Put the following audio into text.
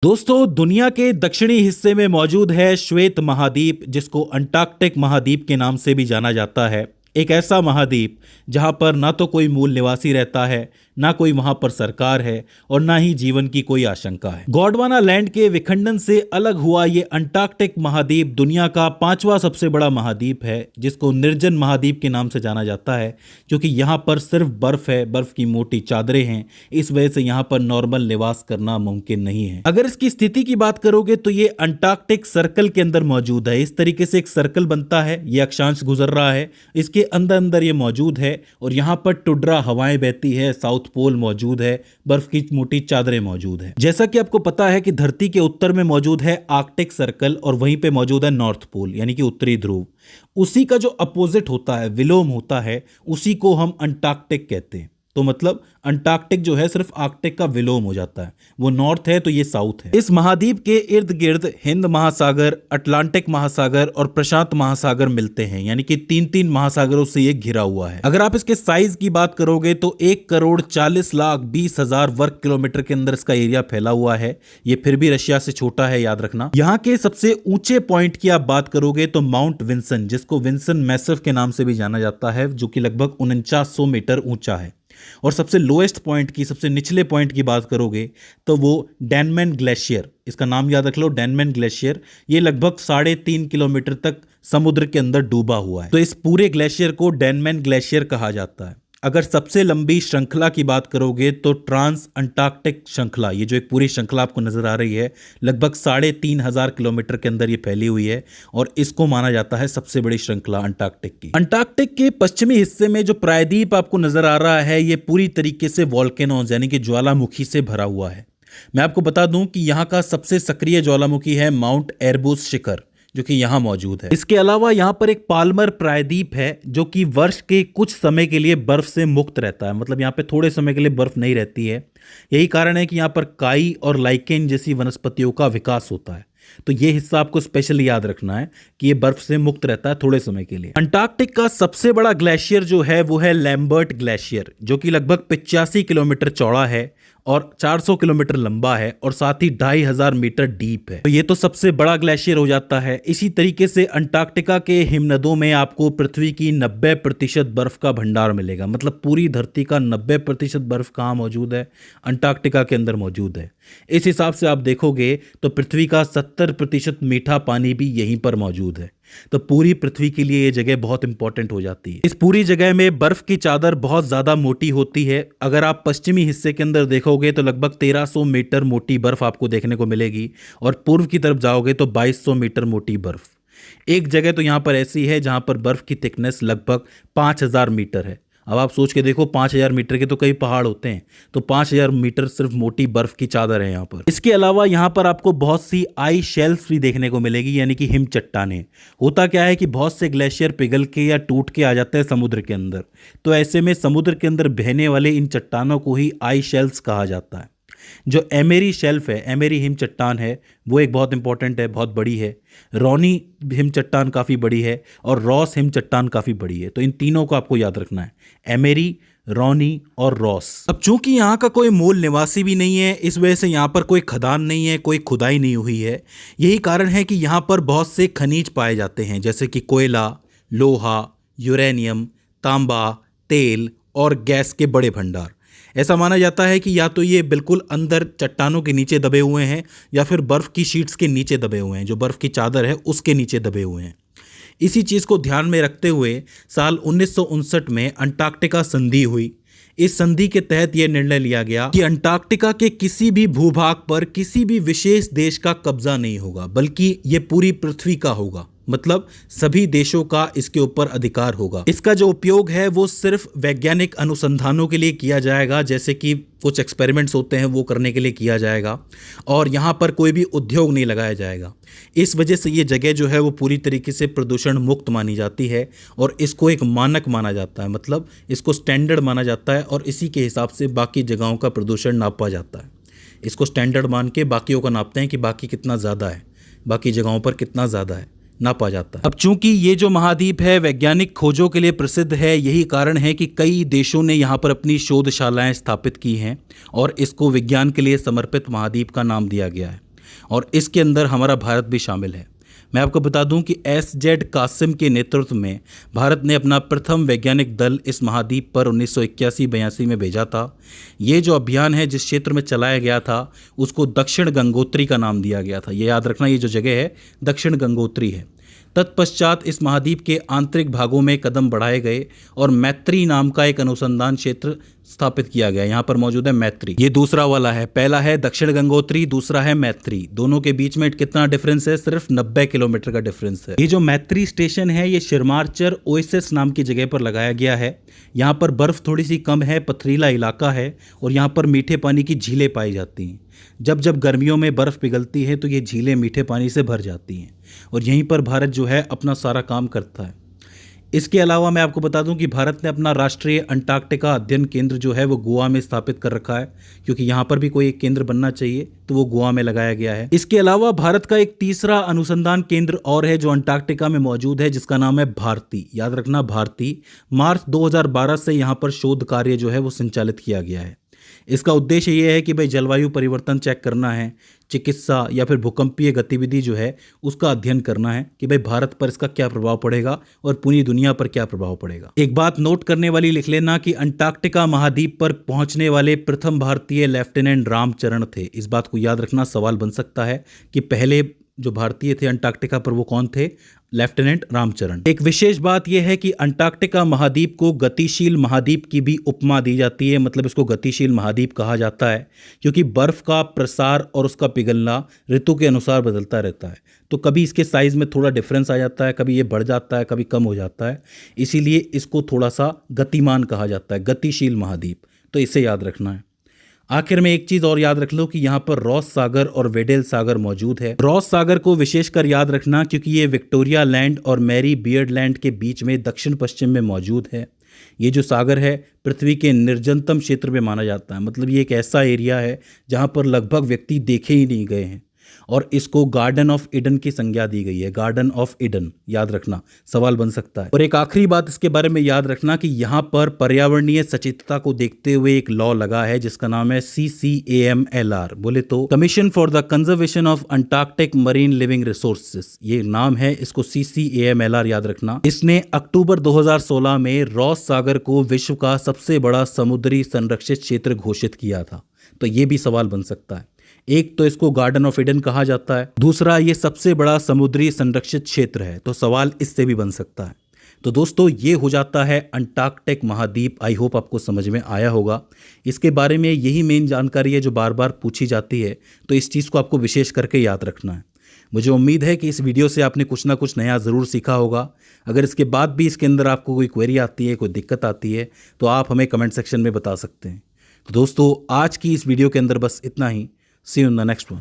दोस्तों, दुनिया के दक्षिणी हिस्से में मौजूद है श्वेत महाद्वीप, जिसको अंटार्कटिक महाद्वीप के नाम से भी जाना जाता है। एक ऐसा महाद्वीप जहां पर ना तो कोई मूल निवासी रहता है, ना कोई वहां पर सरकार है और ना ही जीवन की कोई आशंका है। गोंडवाना लैंड के विखंडन से अलग हुआ ये अंटार्कटिक महाद्वीप दुनिया का 5वां सबसे बड़ा महाद्वीप है, जिसको निर्जन महाद्वीप के नाम से जाना जाता है, क्योंकि यहाँ पर सिर्फ बर्फ है, बर्फ की मोटी चादरें हैं। इस वजह से यहाँ पर नॉर्मल निवास करना मुमकिन नहीं है। अगर इसकी स्थिति की बात करोगे तो ये अंटार्कटिक सर्कल के अंदर मौजूद है। इस तरीके से एक सर्कल बनता है, ये अक्षांश गुजर रहा है, इसके अंदर अंदर ये मौजूद है और यहाँ पर टुड्रा हवाएं बहती है, साउथ पोल मौजूद है, बर्फ की मोटी चादरें मौजूद है। जैसा कि आपको पता है कि धरती के उत्तर में मौजूद है आर्कटिक सर्कल और वहीं पे मौजूद है नॉर्थ पोल यानी कि उत्तरी ध्रुव। उसी का जो अपोजिट होता है, विलोम होता है, उसी को हम अंटार्कटिक कहते हैं। तो मतलब अंटार्कटिक जो है सिर्फ आर्कटिक का विलोम हो जाता है, वो नॉर्थ है तो ये साउथ है। इस महाद्वीप के इर्द गिर्द हिंद महासागर, अटलांटिक महासागर और प्रशांत महासागर मिलते हैं, यानी कि तीन महासागरों से ये घिरा हुआ है। अगर आप इसके साइज की बात करोगे तो 1,40,20,000 वर्ग किलोमीटर के अंदर इसका एरिया फैला हुआ है। ये फिर भी रशिया से छोटा है, याद रखना। यहाँ के सबसे ऊंचे पॉइंट की आप बात करोगे तो माउंट विंसन, जिसको विंसन मैसिव के नाम से भी जाना जाता है, जो कि लगभग 4900 मीटर ऊंचा है। और सबसे लोएस्ट पॉइंट की, सबसे निचले पॉइंट की बात करोगे तो वो डैनमैन ग्लेशियर, इसका नाम याद रख लो, डैनमैन ग्लेशियर। ये लगभग 3.5 किलोमीटर तक समुद्र के अंदर डूबा हुआ है। तो इस पूरे ग्लेशियर को डैनमैन ग्लेशियर कहा जाता है। अगर सबसे लंबी श्रृंखला की बात करोगे तो ट्रांस अंटार्कटिक श्रृंखला, ये जो एक पूरी श्रृंखला आपको नजर आ रही है, लगभग 3,500 किलोमीटर के अंदर ये फैली हुई है और इसको माना जाता है सबसे बड़ी श्रृंखला अंटार्कटिक की। अंटार्कटिक के पश्चिमी हिस्से में जो प्रायद्वीप आपको नजर आ रहा है, ये पूरी तरीके से वॉल्केनोज यानी कि ज्वालामुखी से भरा हुआ है। मैं आपको बता दूं कि यहाँ का सबसे सक्रिय ज्वालामुखी है माउंट एरबुस शिखर, जो कि यहाँ मौजूद है। इसके अलावा यहाँ पर एक पाल्मर प्रायद्वीप है, जो कि वर्ष के कुछ समय के लिए बर्फ से मुक्त रहता है। मतलब यहाँ पे थोड़े समय के लिए बर्फ नहीं रहती है। यही कारण है कि यहाँ पर काई और लाइकेन जैसी वनस्पतियों का विकास होता है। तो ये हिस्सा आपको स्पेशली याद रखना है कि ये बर्फ से मुक्त रहता है थोड़े समय के लिए। अंटार्कटिक का सबसे बड़ा ग्लेशियर जो है वो है लैम्बर्ट ग्लेशियर, जो कि लगभग 85 किलोमीटर चौड़ा है और 400 किलोमीटर लंबा है और साथ ही 2500 मीटर डीप है। तो ये तो सबसे बड़ा ग्लेशियर हो जाता है। इसी तरीके से अंटार्कटिका के हिमनदों में आपको पृथ्वी की 90% बर्फ का भंडार मिलेगा। मतलब पूरी धरती का 90% बर्फ कहाँ मौजूद है? अंटार्कटिका के अंदर मौजूद है। इस हिसाब से आप देखोगे तो पृथ्वी का 70% मीठा पानी भी यहीं पर मौजूद है। तो पूरी पृथ्वी के लिए ये जगह बहुत इंपॉर्टेंट हो जाती है। इस पूरी जगह में बर्फ की चादर बहुत ज्यादा मोटी होती है। अगर आप पश्चिमी हिस्से के अंदर देखोगे तो लगभग 1300 मीटर मोटी बर्फ आपको देखने को मिलेगी और पूर्व की तरफ जाओगे तो 2200 मीटर मोटी बर्फ। एक जगह तो यहाँ पर ऐसी है जहां पर बर्फ की थिकनेस लगभग 5000 मीटर है। अब आप सोच के देखो, 5000 मीटर के तो कई पहाड़ होते हैं, तो 5000 मीटर सिर्फ मोटी बर्फ की चादर है यहाँ पर। इसके अलावा यहाँ पर आपको बहुत सी आई शेल्फ भी देखने को मिलेगी, यानी कि हिम चट्टानें। होता क्या है कि बहुत से ग्लेशियर पिघल के या टूट के आ जाते हैं समुद्र के अंदर, तो ऐसे में समुद्र के अंदर बहने वाले इन चट्टानों को ही आई शेल्फ्स कहा जाता है। जो एमेरी शेल्फ है, एमेरी हिम चट्टान है, वो एक बहुत इंपॉर्टेंट है, बहुत बड़ी है। रोनी हिम चट्टान काफ़ी बड़ी है और रॉस हिम चट्टान काफ़ी बड़ी है। तो इन तीनों को आपको याद रखना है, एमेरी, रोनी और रॉस। अब चूंकि यहाँ का कोई मूल निवासी भी नहीं है, इस वजह से यहाँ पर कोई खदान नहीं है, कोई खुदाई नहीं हुई है। यही कारण है कि यहाँ पर बहुत से खनिज पाए जाते हैं, जैसे कि कोयला, लोहा, यूरेनियम, तांबा, तेल और गैस के बड़े भंडार। ऐसा माना जाता है कि या तो ये बिल्कुल अंदर चट्टानों के नीचे दबे हुए हैं या फिर बर्फ़ की शीट्स के नीचे दबे हुए हैं, जो बर्फ़ की चादर है उसके नीचे दबे हुए हैं। इसी चीज़ को ध्यान में रखते हुए साल 1959 में अंटार्कटिका संधि हुई। इस संधि के तहत यह निर्णय लिया गया कि अंटार्कटिका के किसी भी भूभाग पर किसी भी विशेष देश का कब्जा नहीं होगा, बल्कि ये पूरी पृथ्वी का होगा। मतलब सभी देशों का इसके ऊपर अधिकार होगा। इसका जो उपयोग है वो सिर्फ वैज्ञानिक अनुसंधानों के लिए किया जाएगा, जैसे कि कुछ एक्सपेरिमेंट्स होते हैं वो करने के लिए किया जाएगा, और यहाँ पर कोई भी उद्योग नहीं लगाया जाएगा। इस वजह से ये जगह जो है वो पूरी तरीके से प्रदूषण मुक्त मानी जाती है और इसको एक मानक माना जाता है। मतलब इसको स्टैंडर्ड माना जाता है और इसी के हिसाब से बाकी जगहों का प्रदूषण नापा जाता है। इसको स्टैंडर्ड मान के बाकियों का नापते हैं कि बाकी कितना ज़्यादा है, बाकी जगहों पर कितना ज़्यादा है, नापा जाता है। अब चूंकि ये जो महाद्वीप है वैज्ञानिक खोजों के लिए प्रसिद्ध है, यही कारण है कि कई देशों ने यहाँ पर अपनी शोधशालाएं स्थापित की हैं और इसको विज्ञान के लिए समर्पित महाद्वीप का नाम दिया गया है। और इसके अंदर हमारा भारत भी शामिल है। मैं आपको बता दूं कि एस.जेड कासिम के नेतृत्व में भारत ने अपना प्रथम वैज्ञानिक दल इस महाद्वीप पर 1981-82 में भेजा था। ये जो अभियान है जिस क्षेत्र में चलाया गया था उसको दक्षिण गंगोत्री का नाम दिया गया था। ये याद रखना, ये जो जगह है दक्षिण गंगोत्री है। तत्पश्चात इस महाद्वीप के आंतरिक भागों में कदम बढ़ाए गए और मैत्री नाम का एक अनुसंधान क्षेत्र स्थापित किया गया। यहाँ पर मौजूद है मैत्री। ये दूसरा वाला है, पहला है दक्षिण गंगोत्री, दूसरा है मैत्री। दोनों के बीच में कितना डिफरेंस है? सिर्फ 90 किलोमीटर का डिफरेंस है। ये जो मैत्री स्टेशन है ये शिरमारचर ओएसिस नाम की जगह पर लगाया गया है। यहाँ पर बर्फ थोड़ी सी कम है, पथरीला इलाका है और यहाँ पर मीठे पानी की झीलें पाई जाती हैं। जब जब गर्मियों में बर्फ़ पिघलती है तो ये झीलें मीठे पानी से भर जाती हैं और यहीं पर भारत जो है अपना सारा काम करता है। इसके अलावा मैं आपको बता दूं कि भारत ने अपना राष्ट्रीय अंटार्कटिका अध्ययन केंद्र जो है वो गोवा में स्थापित कर रखा है, क्योंकि यहाँ पर भी कोई एक केंद्र बनना चाहिए तो वो गोवा में लगाया गया है। इसके अलावा भारत का एक तीसरा अनुसंधान केंद्र और है जो अंटार्कटिका में मौजूद है, जिसका नाम है भारती। याद रखना भारती। मार्च 2012 से यहाँ पर शोध कार्य जो है वो संचालित किया गया है। इसका उद्देश्य ये है कि भाई जलवायु परिवर्तन चेक करना है, चिकित्सा या फिर भूकंपीय गतिविधि जो है उसका अध्ययन करना है कि भाई भारत पर इसका क्या प्रभाव पड़ेगा और पूरी दुनिया पर क्या प्रभाव पड़ेगा। एक बात नोट करने वाली लिख लेना कि अंटार्कटिका महाद्वीप पर पहुंचने वाले प्रथम भारतीय लेफ्टिनेंट रामचरण थे। इस बात को याद रखना, सवाल बन सकता है कि पहले जो भारतीय थे अंटार्कटिका पर वो कौन थे? लेफ्टिनेंट रामचरण। एक विशेष बात यह है कि अंटार्कटिका महाद्वीप को गतिशील महाद्वीप की भी उपमा दी जाती है, मतलब इसको गतिशील महाद्वीप कहा जाता है क्योंकि बर्फ का प्रसार और उसका पिघलना ऋतु के अनुसार बदलता रहता है। तो कभी इसके साइज में थोड़ा डिफरेंस आ जाता है, कभी ये बढ़ जाता है, कभी कम हो जाता है, इसीलिए इसको थोड़ा सा गतिमान कहा जाता है, गतिशील महाद्वीप। तो इसे याद रखना है। आखिर में एक चीज़ और याद रख लो कि यहाँ पर रॉस सागर और वेडेल सागर मौजूद है। रॉस सागर को विशेषकर याद रखना क्योंकि ये विक्टोरिया लैंड और मैरी बियर्ड लैंड के बीच में दक्षिण पश्चिम में मौजूद है। ये जो सागर है पृथ्वी के निर्जनतम क्षेत्र में माना जाता है, मतलब ये एक ऐसा एरिया है जहाँ पर लगभग व्यक्ति देखे ही नहीं गए हैं और इसको गार्डन ऑफ ईडन की संज्ञा दी गई है। गार्डन ऑफ ईडन याद रखना, सवाल बन सकता है। और एक आखिरी बात इसके बारे में याद रखना कि यहाँ पर पर्यावरणीय सचेतता को देखते हुए एक लॉ लगा है जिसका नाम है CCAMLR, बोले तो commission for the conservation of Antarctic marine living resources. ये नाम है, इसको CCAMLR याद रखना। इसने अक्टूबर 2016 में रॉस सागर को विश्व का सबसे बड़ा समुद्री संरक्षित क्षेत्र घोषित किया था। तो ये भी सवाल बन सकता है। एक तो इसको गार्डन ऑफ ईडन कहा जाता है, दूसरा ये सबसे बड़ा समुद्री संरक्षित क्षेत्र है, तो सवाल इससे भी बन सकता है। तो दोस्तों ये हो जाता है अंटार्कटिक महाद्वीप। आई होप आपको समझ में आया होगा। इसके बारे में यही मेन जानकारी है जो बार बार पूछी जाती है, तो इस चीज़ को आपको विशेष करके याद रखना है। मुझे उम्मीद है कि इस वीडियो से आपने कुछ ना कुछ नया ज़रूर सीखा होगा। अगर इसके बाद भी इसके अंदर आपको कोई क्वेरी आती है, कोई दिक्कत आती है, तो आप हमें कमेंट सेक्शन में बता सकते हैं। तो दोस्तों आज की इस वीडियो के अंदर बस इतना ही। See you in the next one.